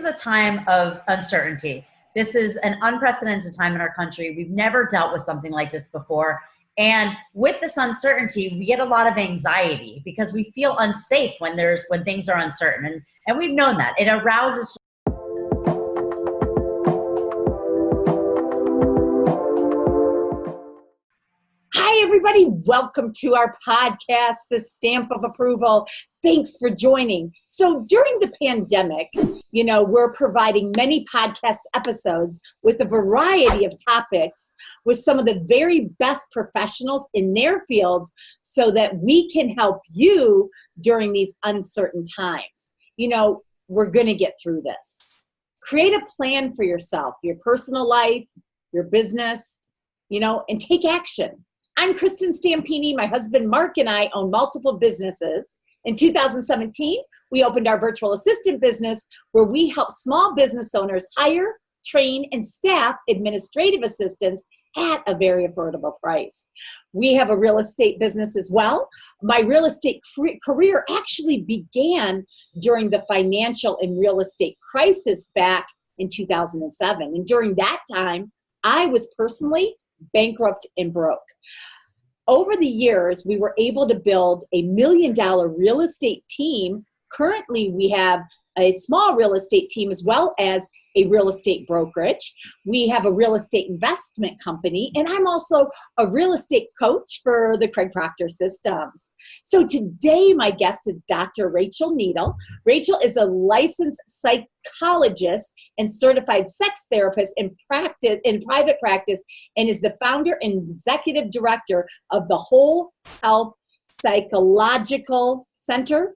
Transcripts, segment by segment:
is a time of uncertainty. This is an unprecedented time in our country. We've never dealt with something like this before. And with this uncertainty, we get a lot of anxiety because we feel unsafe when things are uncertain. And we've known that. It arouses. Hi, everybody. Welcome to our podcast, The Stamp of Approval. Thanks for joining. So during the pandemic, we're providing many podcast episodes with a variety of topics with some of the very best professionals in their fields so that we can help you during these uncertain times. We're going to get through this. Create a plan for yourself, your personal life, your business, and take action. I'm Kristin Stampini. My husband, Mark, and I own multiple businesses. In 2017, we opened our virtual assistant business where we help small business owners hire, train, and staff administrative assistants at a very affordable price. We have a real estate business as well. My real estate career actually began during the financial and real estate crisis back in 2007. And during that time, I was personally bankrupt and broke. Over the years, we were able to build a $1 million real estate team. Currently, we have a small real estate team as well as a real estate brokerage. We have a real estate investment company, and I'm also a real estate coach for the Craig Proctor Systems. So today, my guest is Dr. Rachel Needle. Rachel is a licensed psychologist and certified sex therapist in private practice, and is the founder and executive director of the Whole Health Psychological Center.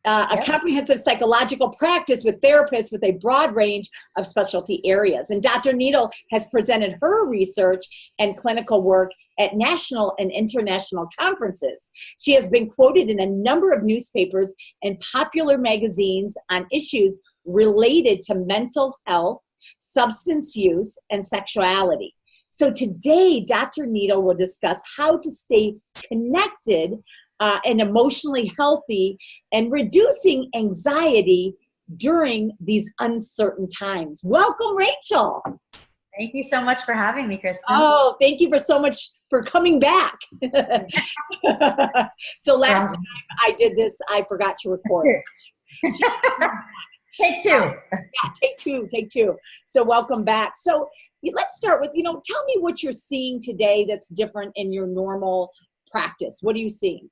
A comprehensive psychological practice with therapists with a broad range of specialty areas. And Dr. Needle has presented her research and clinical work at national and international conferences. She has been quoted in a number of newspapers and popular magazines on issues related to mental health, substance use, and sexuality. So today, Dr. Needle will discuss how to stay connected and emotionally healthy and reducing anxiety during these uncertain times. Welcome, Rachel. Thank you so much for having me, Kristin. Oh, thank you so much for coming back. So last time I did this, I forgot to record. Take two. Yeah, take two. So welcome back. So let's start with, tell me what you're seeing today that's different in your normal practice. What are you seeing?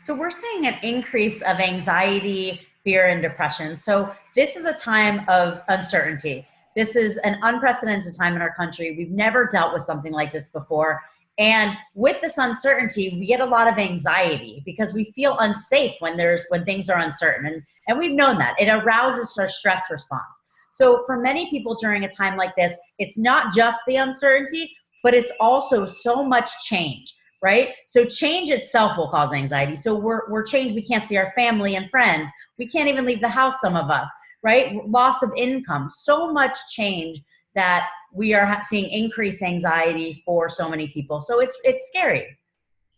So we're seeing an increase of anxiety, fear, and depression. So this is a time of uncertainty. This is an unprecedented time in our country. We've never dealt with something like this before. And with this uncertainty, we get a lot of anxiety because we feel unsafe when things are uncertain. And we've known that. It arouses our stress response. So for many people during a time like this, it's not just the uncertainty, but it's also so much change. Right? So change itself will cause anxiety. So we're changed. We can't see our family and friends. We can't even leave the house, some of us, right? Loss of income, so much change that we are seeing increased anxiety for so many people. So it's scary.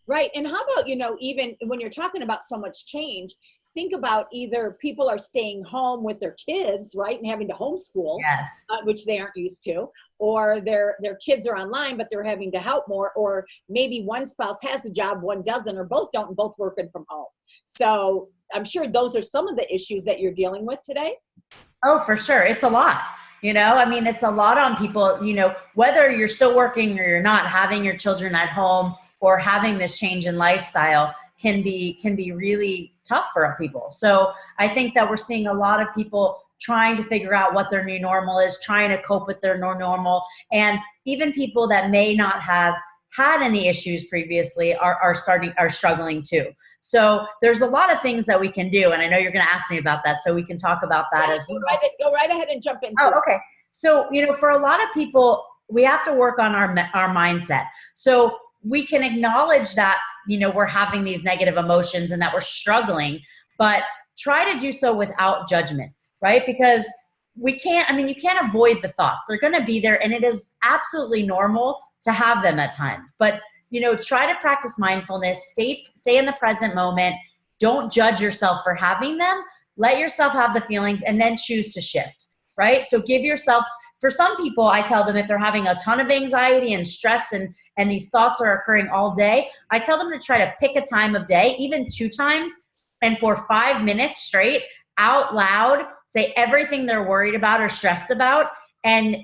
Right. And how about, even when you're talking about so much change, think about either people are staying home with their kids, right, and having to homeschool, yes. Which they aren't used to, or their kids are online, but they're having to help more, or maybe one spouse has a job, one doesn't, or both don't, and both working from home. So I'm sure those are some of the issues that you're dealing with today. Oh, for sure. It's a lot. It's a lot on people, whether you're still working or you're not, having your children at home or having this change in lifestyle can be really tough for people. So I think that we're seeing a lot of people trying to figure out what their new normal is, trying to cope with their new normal. And even people that may not have had any issues previously are struggling too. So there's a lot of things that we can do. And I know you're going to ask me about that, so we can talk about that as well. Go right ahead and jump into it. Okay. So, for a lot of people, we have to work on our mindset. So we can acknowledge that, we're having these negative emotions and that we're struggling, but try to do so without judgment, right? Because you can't avoid the thoughts. They're going to be there, and it is absolutely normal to have them at times. But, try to practice mindfulness, stay in the present moment. Don't judge yourself for having them. let yourself have the feelings and then choose to shift, right? So give yourself, for some people, I tell them if they're having a ton of anxiety and stress and these thoughts are occurring all day, I tell them to try to pick a time of day, even 2 times, and for 5 minutes straight, out loud, say everything they're worried about or stressed about, and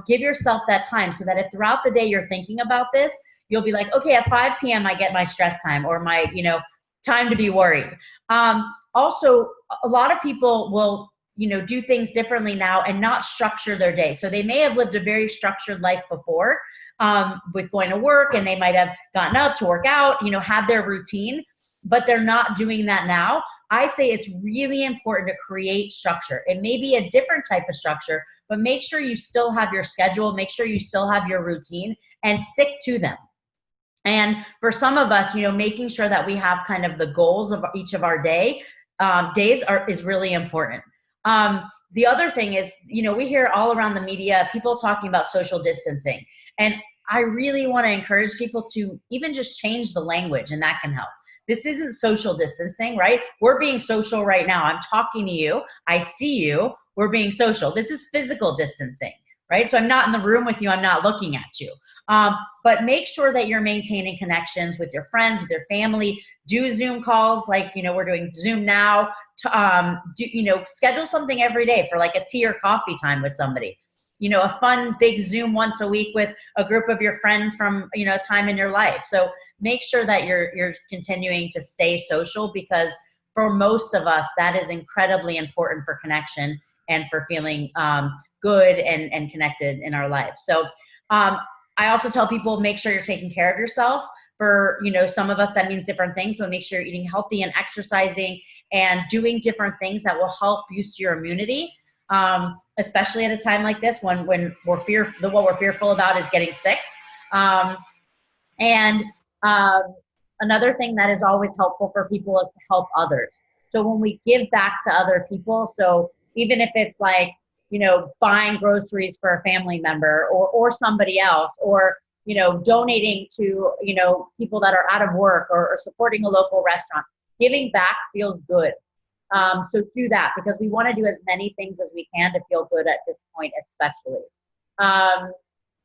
give yourself that time so that if throughout the day you're thinking about this, you'll be like, okay, at 5 p.m. I get my stress time or my time to be worried. Also, a lot of people will do things differently now and not structure their day. So they may have lived a very structured life before, with going to work, and they might have gotten up to work out, had their routine, but they're not doing that now. I say it's really important to create structure. It may be a different type of structure, but make sure you still have your schedule, make sure you still have your routine, and stick to them. And for some of us, making sure that we have kind of the goals of each of our days is really important. The other thing is, we hear all around the media, people talking about social distancing. And I really want to encourage people to even just change the language, and that can help. This isn't social distancing, right? We're being social right now. I'm talking to you. I see you. We're being social. This is physical distancing, right? So I'm not in the room with you. I'm not looking at you. But make sure that you're maintaining connections with your friends, with your family. Do Zoom calls like, we're doing Zoom now. Schedule something every day for like a tea or coffee time with somebody. A fun big Zoom once a week with a group of your friends from, a time in your life. So make sure that you're continuing to stay social, because for most of us, that is incredibly important for connection and for feeling good and connected in our life. So I also tell people, make sure you're taking care of yourself. For, some of us, that means different things, but make sure you're eating healthy and exercising and doing different things that will help boost your immunity. Especially at a time like this when what we're fearful about is getting sick. Another thing that is always helpful for people is to help others. So when we give back to other people, so even if it's like, buying groceries for a family member or somebody else, or, donating to, people that are out of work, or supporting a local restaurant, giving back feels good. So do that, because we want to do as many things as we can to feel good at this point, especially.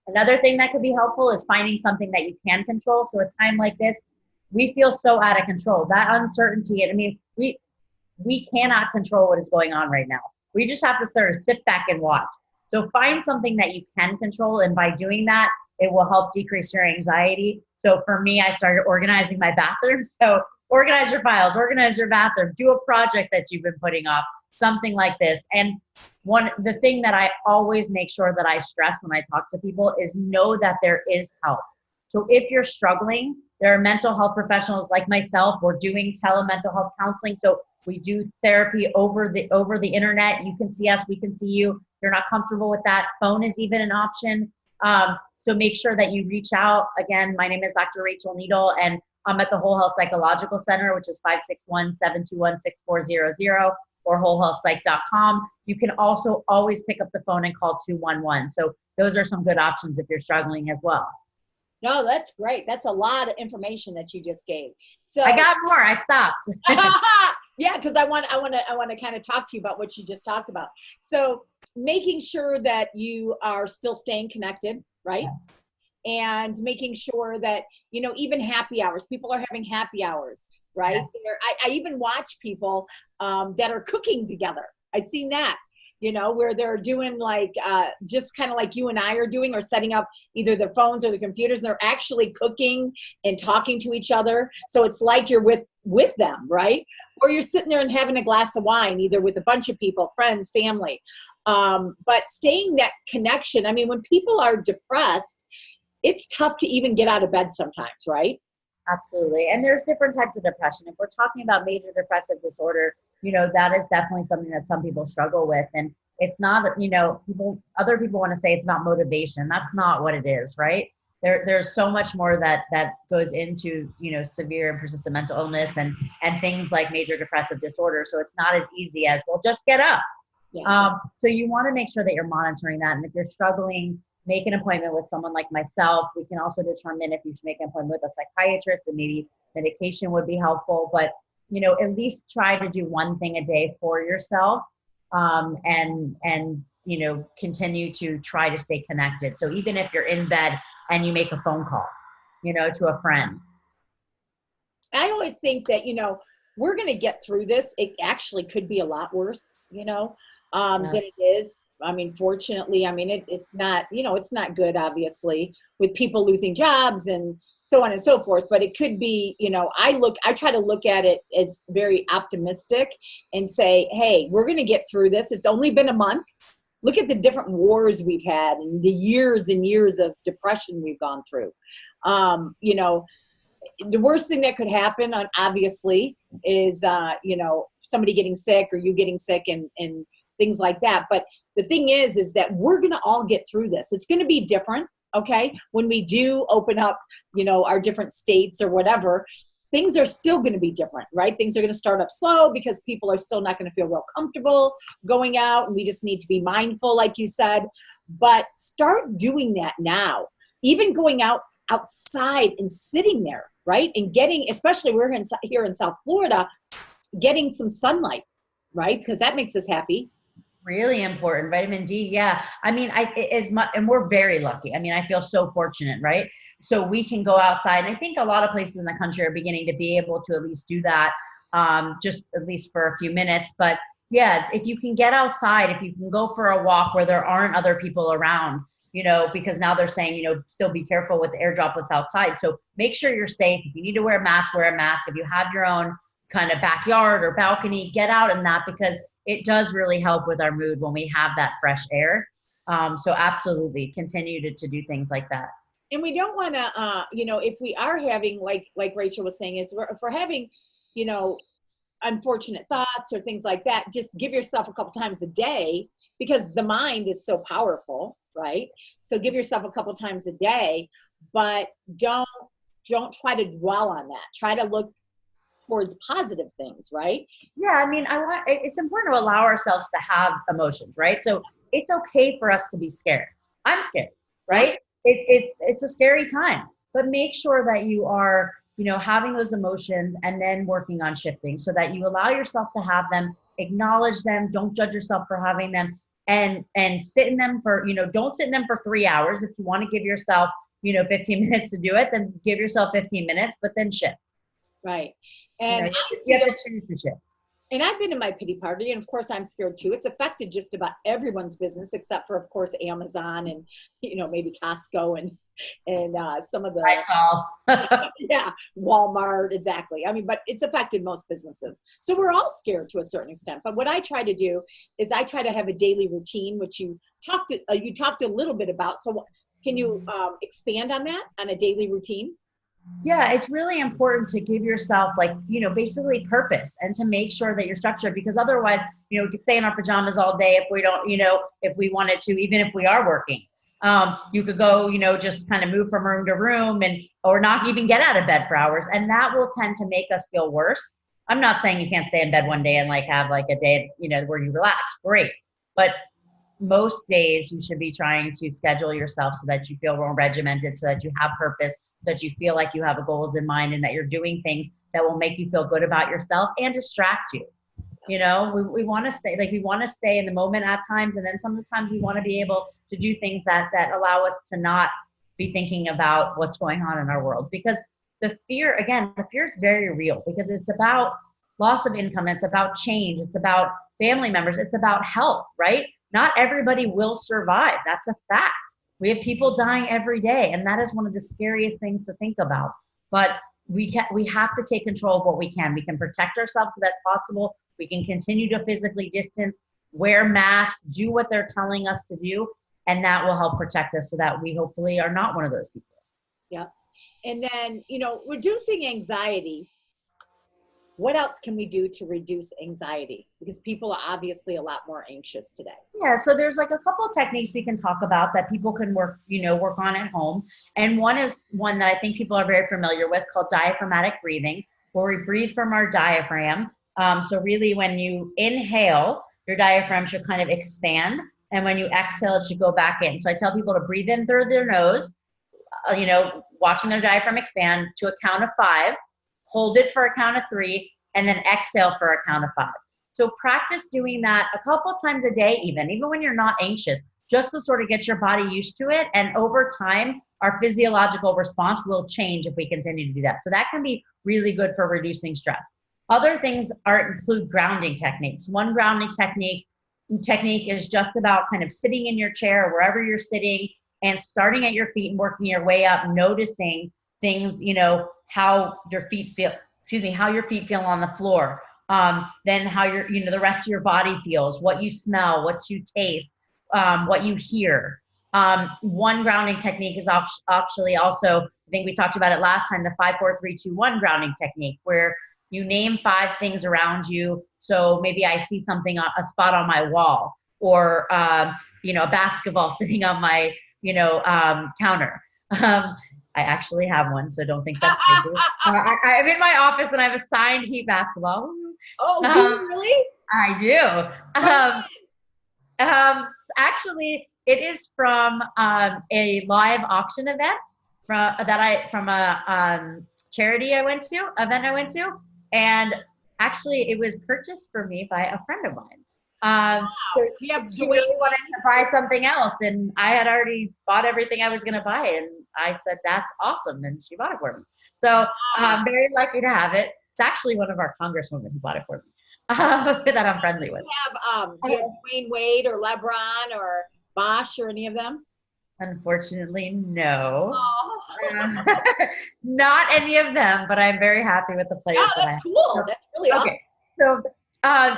Another thing that could be helpful is finding something that you can control. So a time like this, we feel so out of control. That uncertainty, we cannot control what is going on right now. We just have to sort of sit back and watch. So find something that you can control, and by doing that, it will help decrease your anxiety. So for me, I started organizing my bathroom. So organize your files, organize your bathroom, do a project that you've been putting off, something like this. And the thing that I always make sure that I stress when I talk to people is know that there is help. So if you're struggling, there are mental health professionals like myself. We're doing telemental health counseling. So we do therapy over the internet. You can see us, we can see you. If you're not comfortable with that, phone is even an option. So make sure that you reach out. Again, my name is Dr. Rachel Needle, and I'm at the Whole Health Psychological Center, which is 561-721-6400, or wholehealthpsych.com. You can also always pick up the phone and call 211. So those are some good options if you're struggling as well. No, that's great. That's a lot of information that you just gave. So I got more. I stopped. Yeah, because I want to kind of talk to you about what you just talked about. So making sure that you are still staying connected, right? Yeah. And making sure that, even happy hours, people are having happy hours, right? Yeah. I even watch people that are cooking together. I've seen that, where they're doing like, just kind of like you and I are doing, or setting up either the phones or the computers, and they're actually cooking and talking to each other. So it's like you're with them, right? Or you're sitting there and having a glass of wine, either with a bunch of people, friends, family. But staying that connection. When people are depressed, it's tough to even get out of bed sometimes, right? Absolutely. And there's different types of depression. If we're talking about major depressive disorder, that is definitely something that some people struggle with. And it's not, other people want to say it's not motivation. That's not what it is, right? There's so much more that goes into, severe and persistent mental illness and things like major depressive disorder. So it's not as easy as, well, just get up. Yeah. So you want to make sure that you're monitoring that. And if you're struggling, make an appointment with someone like myself. We can also determine if you should make an appointment with a psychiatrist, and maybe medication would be helpful. But, at least try to do one thing a day for yourself, and continue to try to stay connected. So even if you're in bed and you make a phone call, to a friend. I always think that, we're going to get through this. It actually could be a lot worse, than it is. I mean, fortunately, it's not, it's not good, obviously, with people losing jobs and so on and so forth, but it could be, I try to look at it as very optimistic and say, hey, we're going to get through this. It's only been a month. Look at the different wars we've had and the years and years of depression we've gone through. The worst thing that could happen, obviously, is, somebody getting sick or you getting sick and things like that. But the thing is that we're going to all get through this. It's going to be different. Okay. When we do open up, our different states or whatever, things are still going to be different, right? Things are going to start up slow because people are still not going to feel real comfortable going out. And we just need to be mindful, like you said, but start doing that now, even going outside and sitting there, right? And getting, especially we're here in South Florida, getting some sunlight, right? Because that makes us happy. Really important. Vitamin D. Yeah. And we're very lucky. I feel so fortunate, right? So we can go outside. And I think a lot of places in the country are beginning to be able to at least do that, just at least for a few minutes. But yeah, if you can get outside, if you can go for a walk where there aren't other people around, because now they're saying, still be careful with the air droplets outside. So make sure you're safe. If you need to wear a mask, wear a mask. If you have your own kind of backyard or balcony, get out in that, because it does really help with our mood when we have that fresh air. So absolutely continue to do things like that. And we don't want to, if we are having, like Rachel was saying, if we're having, unfortunate thoughts or things like that, just give yourself a couple times a day, because the mind is so powerful, right? So give yourself a couple times a day, but don't try to dwell on that. Try to look towards positive things, right? Yeah, it's important to allow ourselves to have emotions, right? So it's okay for us to be scared. I'm scared, right? It's a scary time, but make sure that you are, having those emotions and then working on shifting so that you allow yourself to have them, acknowledge them, don't judge yourself for having them, and sit in them for, don't sit in them for 3 hours. If you want to give yourself, 15 minutes to do it, then give yourself 15 minutes, but then shift. Right. And you have to choose to shift. And I've been in my pity party, and of course I'm scared too. It's affected just about everyone's business, except for, of course, Amazon and, maybe Costco and some of the, I saw. yeah, Walmart, exactly. But it's affected most businesses. So we're all scared to a certain extent. But what I try to do is I try to have a daily routine, which you talked a little bit about. So can you expand on that, on a daily routine? Yeah, it's really important to give yourself basically purpose, and to make sure that you're structured, because otherwise, we could stay in our pajamas all day if we don't, if we wanted to, even if we are working. You could go, just kind of move from room to room or not even get out of bed for hours. And that will tend to make us feel worse. I'm not saying you can't stay in bed one day and have a day, where you relax. Great. But most days you should be trying to schedule yourself so that you feel more regimented, so that you have purpose, so that you feel like you have goals in mind, and that you're doing things that will make you feel good about yourself and distract you. We want to stay in the moment at times, and then sometimes we want to be able to do things that allow us to not be thinking about what's going on in our world. Because the fear is very real, because it's about loss of income, it's about change, it's about family members, it's about health, right? Not everybody will survive. That's a fact. We have people dying every day, and that is one of the scariest things to think about. But we have to take control of what we can. We can protect ourselves the best possible. We can continue to physically distance, wear masks, do what they're telling us to do, and that will help protect us so that we hopefully are not one of those people. Yeah. And then, reducing anxiety. What else can we do to reduce anxiety? Because people are obviously a lot more anxious today. Yeah, so there's a couple of techniques we can talk about that people can work on at home. And one is one that I think people are very familiar with, called diaphragmatic breathing, where we breathe from our diaphragm. So really, when you inhale, your diaphragm should kind of expand. And when you exhale, it should go back in. So I tell people to breathe in through their nose, watching their diaphragm expand to a count of 5. Hold it for a count of 3, and then exhale for a count of 5. So practice doing that a couple times a day, even when you're not anxious, just to sort of get your body used to it. And over time, our physiological response will change if we continue to do that. So that can be really good for reducing stress. Other things include grounding techniques. One grounding technique is just about kind of sitting in your chair, wherever you're sitting, and starting at your feet and working your way up, noticing things, how your feet feel, how your feet feel on the floor. Then how the rest of your body feels, what you smell, what you taste, what you hear. One grounding technique is actually also, I think we talked about it last time, the 5, 4, 3, 2, 1 grounding technique, where you name 5 things around you. So maybe I see something, a spot on my wall, or a basketball sitting on my counter. I actually have one, so don't think that's crazy. I'm in my office and I have a signed Heat basketball. Oh, do you really? I do. Actually, it is from a live auction event from a charity event I went to, and actually it was purchased for me by a friend of mine. So she really wanted to buy something else, and I had already bought everything I was going to buy, and I said, "That's awesome," and she bought it for me. So I'm very lucky to have it. It's actually one of our congresswomen who bought it for me that I'm friendly with. Do you have Dwayne Wade or LeBron or Bosch or any of them? Unfortunately, no. Oh. Not any of them, but I'm very happy with the players. Oh, that's cool. That's really awesome.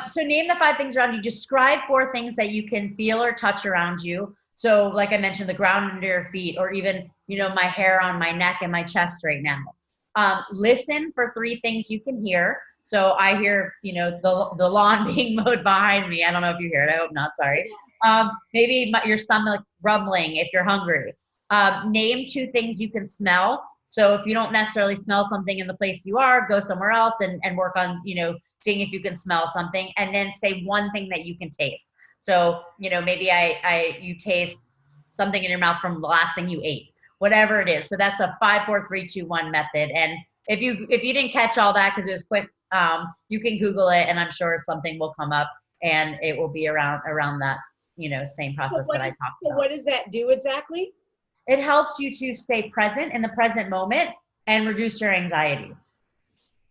So name the 5 things around you. Describe 4 things that you can feel or touch around you. So like I mentioned, the ground under your feet, or even, my hair on my neck and my chest right now. Listen for 3 things you can hear. So I hear, the lawn being mowed behind me. I don't know if you hear it. I hope not. Sorry. Maybe your stomach rumbling if you're hungry. Name 2 things you can smell. So if you don't necessarily smell something in the place you are, go somewhere else and work on, seeing if you can smell something. And then say 1 thing that you can taste. So, maybe you taste something in your mouth from the last thing you ate, whatever it is. So that's a 5, 4, 3, 2, 1 method. And if you didn't catch all that because it was quick, you can Google it, and I'm sure something will come up, and it will be around that, same process that I talked about. So what does that do exactly? It helps you to stay present in the present moment and reduce your anxiety.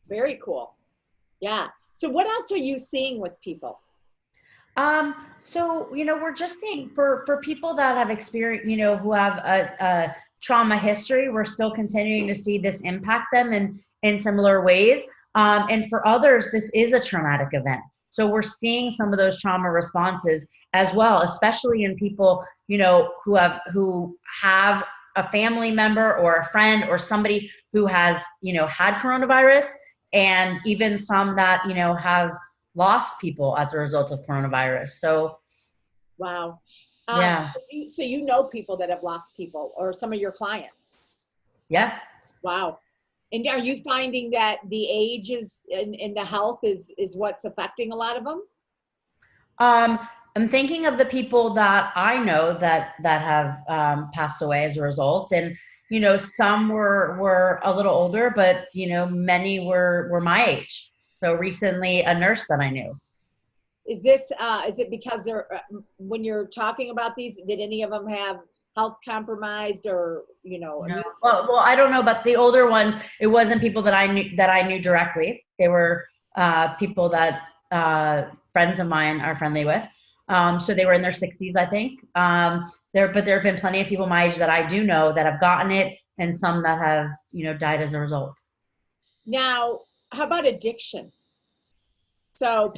Very cool. Yeah. So what else are you seeing with people? So, we're just seeing for people that have experienced, who have a trauma history, we're still continuing to see this impact them in similar ways. And for others, this is a traumatic event. So we're seeing some of those trauma responses as well, especially in people, who have a family member or a friend or somebody who has, had coronavirus, and even some that, have lost people as a result of coronavirus. So, wow. Yeah. So you know people that have lost people, or some of your clients? Yeah. Wow. And are you finding that the age is and the health is what's affecting a lot of them? I'm thinking of the people that I know that have passed away as a result, and some were a little older, but many were my age. So recently, a nurse that I knew. Is it because they're when you're talking about these, did any of them have health compromised, or No. Well, I don't know about the older ones. It wasn't people that I knew directly. They were people that friends of mine are friendly with. So they were in their 60s, I think. But there have been plenty of people my age that I do know that have gotten it, and some that have died as a result. Now, how about addiction? So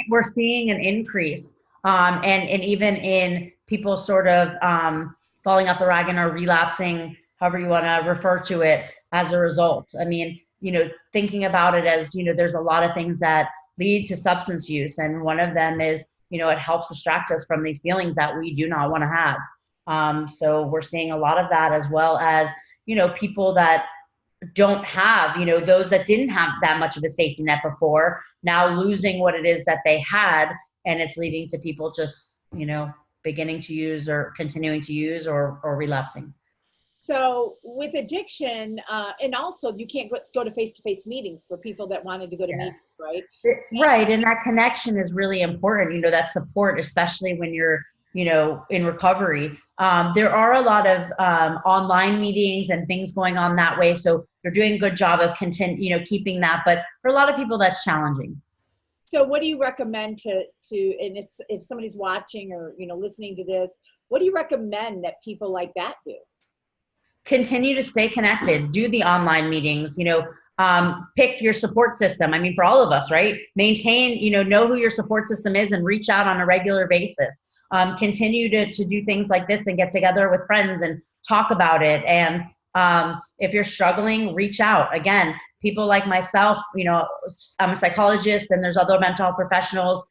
we're seeing an increase, and even in people sort of falling off the wagon or relapsing, however you want to refer to it, as a result. I mean, thinking about it as, there's a lot of things that lead to substance use, and one of them is, it helps distract us from these feelings that we do not want to have. So we're seeing a lot of that, as well as, people that don't have, those that didn't have that much of a safety net before, now losing what it is that they had, and it's leading to people just, beginning to use or continuing to use or relapsing. So with addiction, and also you can't go to face-to-face meetings for people that wanted to go to meetings, right? Right. And that connection is really important, that support, especially when you're, in recovery. There are a lot of online meetings and things going on that way. So you're doing a good job of keeping that. But for a lot of people, that's challenging. So what do you recommend and if somebody's watching or, listening to this, what do you recommend that people like that do? Continue to stay connected, do the online meetings, pick your support system. I mean, for all of us, right? Maintain, know who your support system is and reach out on a regular basis. Continue to do things like this and get together with friends and talk about it. And if you're struggling, reach out. Again, people like myself, I'm a psychologist and there's other mental health professionals.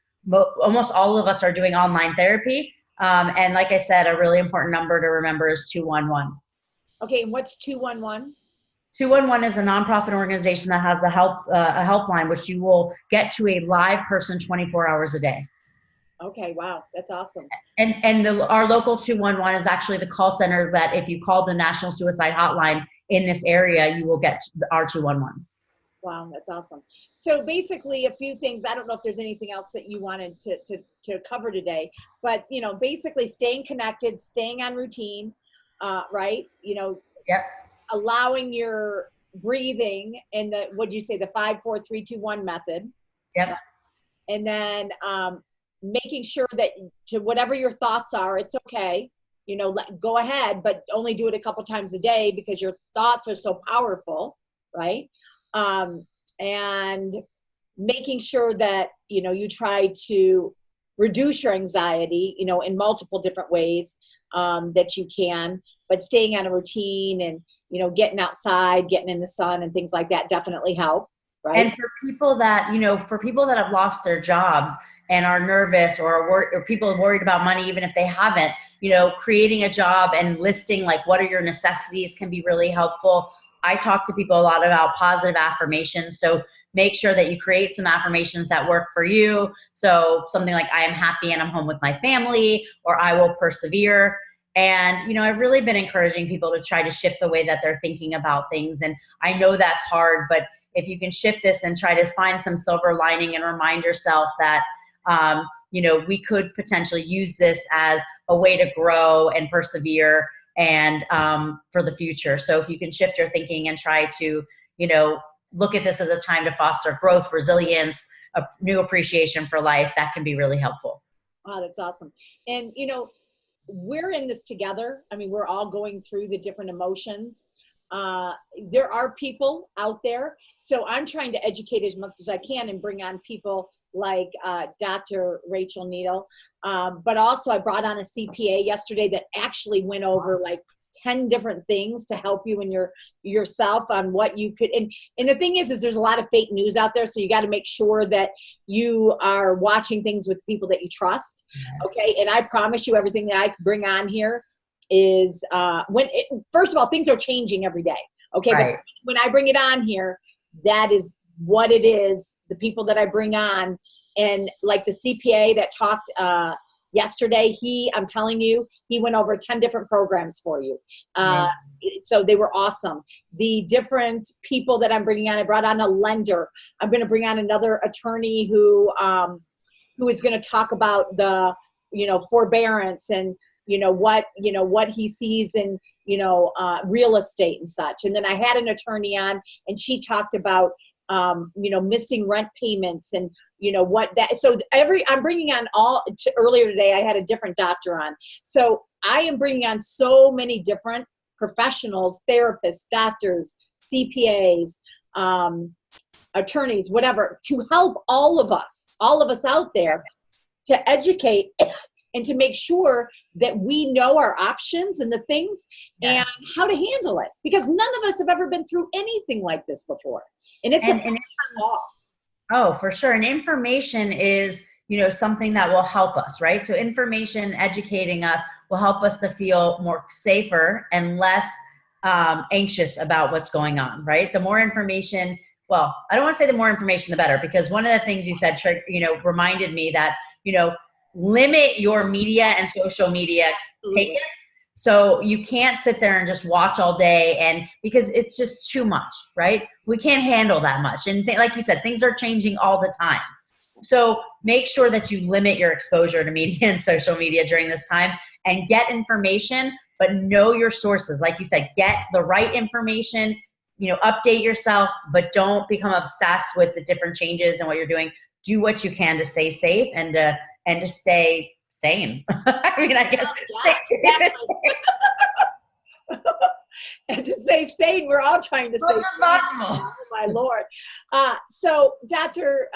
Almost all of us are doing online therapy. And like I said, a really important number to remember is 211. Okay, and what's 211? 211 is a nonprofit organization that has a helpline, which you will get to a live person 24 hours a day. Okay, wow, that's awesome. And our local 211 is actually the call center that if you call the National Suicide Hotline in this area, you will get our 211. Wow, that's awesome. So basically a few things, I don't know if there's anything else that you wanted to cover today, but basically staying connected, staying on routine, right? Yep. Allowing your breathing in the, what'd you say, the 5-4-3-2-1 method. Yep. And then making sure that to whatever your thoughts are, it's okay. Go ahead, but only do it a couple times a day because your thoughts are so powerful, right? And making sure that, you try to reduce your anxiety, in multiple different ways that you can, but staying on a routine and, getting outside, getting in the sun and things like that definitely help. Right. And for people that, have lost their jobs and are nervous or people worried about money, even if they haven't, creating a job and listing like what are your necessities can be really helpful. I talk to people a lot about positive affirmations. So make sure that you create some affirmations that work for you. So something like I am happy and I'm home with my family, or I will persevere. And, I've really been encouraging people to try to shift the way that they're thinking about things. And I know that's hard, but if you can shift this and try to find some silver lining and remind yourself that, we could potentially use this as a way to grow and persevere and for the future. So if you can shift your thinking and try to, look at this as a time to foster growth, resilience, a new appreciation for life, that can be really helpful. Wow, that's awesome. And, we're in this together. I mean, we're all going through the different emotions. There are people out there. So I'm trying to educate as much as I can and bring on people like Dr. Rachel Needle. But also I brought on a CPA yesterday that actually went over like 10 different things to help you and yourself on what you could. And the thing is there's a lot of fake news out there. So you got to make sure that you are watching things with people that you trust. Okay. And I promise you everything that I bring on here is first of all, things are changing every day. Okay. Right. But when I bring it on here, that is what it is. The people that I bring on, and like the CPA that talked yesterday, I'm telling you, he went over 10 different programs for you. So they were awesome. The different people that I'm bringing on, I brought on a lender. I'm going to bring on another attorney who is going to talk about the, forbearance and, what he sees in, real estate and such. And then I had an attorney on and she talked about, missing rent payments and, so I'm bringing on earlier today, I had a different doctor on. So I am bringing on so many different professionals, therapists, doctors, CPAs, attorneys, whatever, to help all of us out there to educate and to make sure that we know our options and the things and how to handle it. Because none of us have ever been through anything like this before. And it's Oh, for sure. And information is, something that will help us, right? So information, educating us will help us to feel more safer and less anxious about what's going on, right? The more information, well, I don't want to say the more information, the better, because one of the things you said, reminded me that, limit your media and social media. Take it. So you can't sit there and just watch all day, and because it's just too much, right? We can't handle that much. And like you said, things are changing all the time. So make sure that you limit your exposure to media and social media during this time, and get information, but know your sources. Like you said, get the right information, update yourself, but don't become obsessed with the different changes and what you're doing. Do what you can to stay safe and to stay sane. I mean, I guess. Yeah, exactly. And to stay sane, we're all trying to stay sane. Possible. Oh, my Lord. So Dr.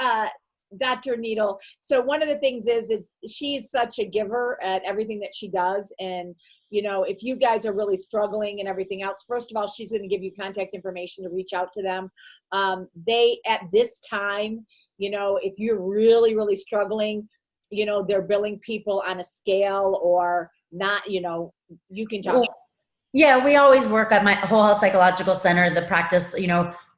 Needle, so one of the things is she's such a giver at everything that she does. And, if you guys are really struggling and everything else, first of all, she's going to give you contact information to reach out to them. They, at this time, if you're really, really struggling, they're billing people on a scale or not, you can talk. Yeah, we always work at my Whole Health Psychological Center, the practice,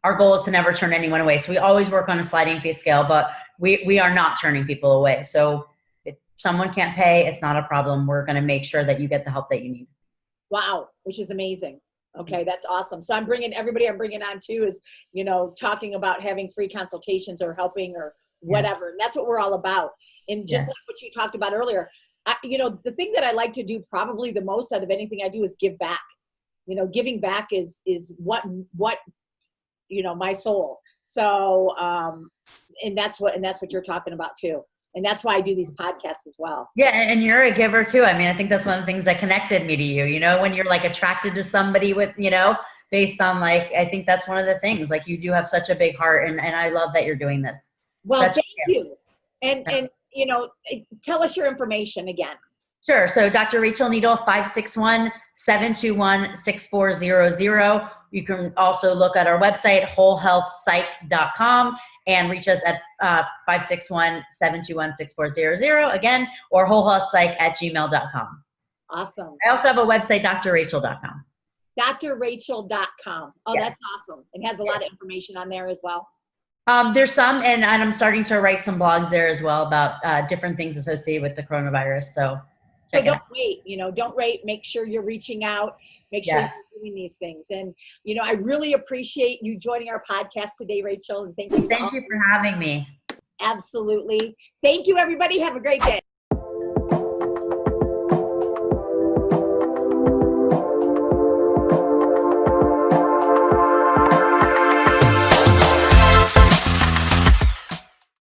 our goal is to never turn anyone away. So we always work on a sliding fee scale, but we are not turning people away. So if someone can't pay, it's not a problem. We're going to make sure that you get the help that you need. Wow, which is amazing. Okay, that's awesome. So I'm bringing on too is, talking about having free consultations or helping or whatever. And that's what we're all about. And just like what you talked about earlier, the thing that I like to do probably the most out of anything I do is give back. Giving back is what my soul. So, and that's what you're talking about too. And that's why I do these podcasts as well. Yeah. And you're a giver too. I mean, I think that's one of the things that connected me to you, when you're like attracted to somebody with, based on I think that's one of the things, like you do have such a big heart, and I love that you're doing this. Well, thank you. And tell us your information again. Sure. So Dr. Rachel Needle, 561-721-6400. You can also look at our website, wholehealthpsych.com, and reach us at 561-721-6400 again, or wholehealthpsych@gmail.com. Awesome. I also have a website, drrachel.com. drrachel.com. Oh, yes. That's awesome. It has a lot of information on there as well. There's some, and I'm starting to write some blogs there as well about different things associated with the coronavirus. So don't wait, don't wait. Make sure you're reaching out. Make sure you're doing these things. And, I really appreciate you joining our podcast today, Rachel. And thank you. Thank you for having me. Absolutely. Thank you, everybody. Have a great day.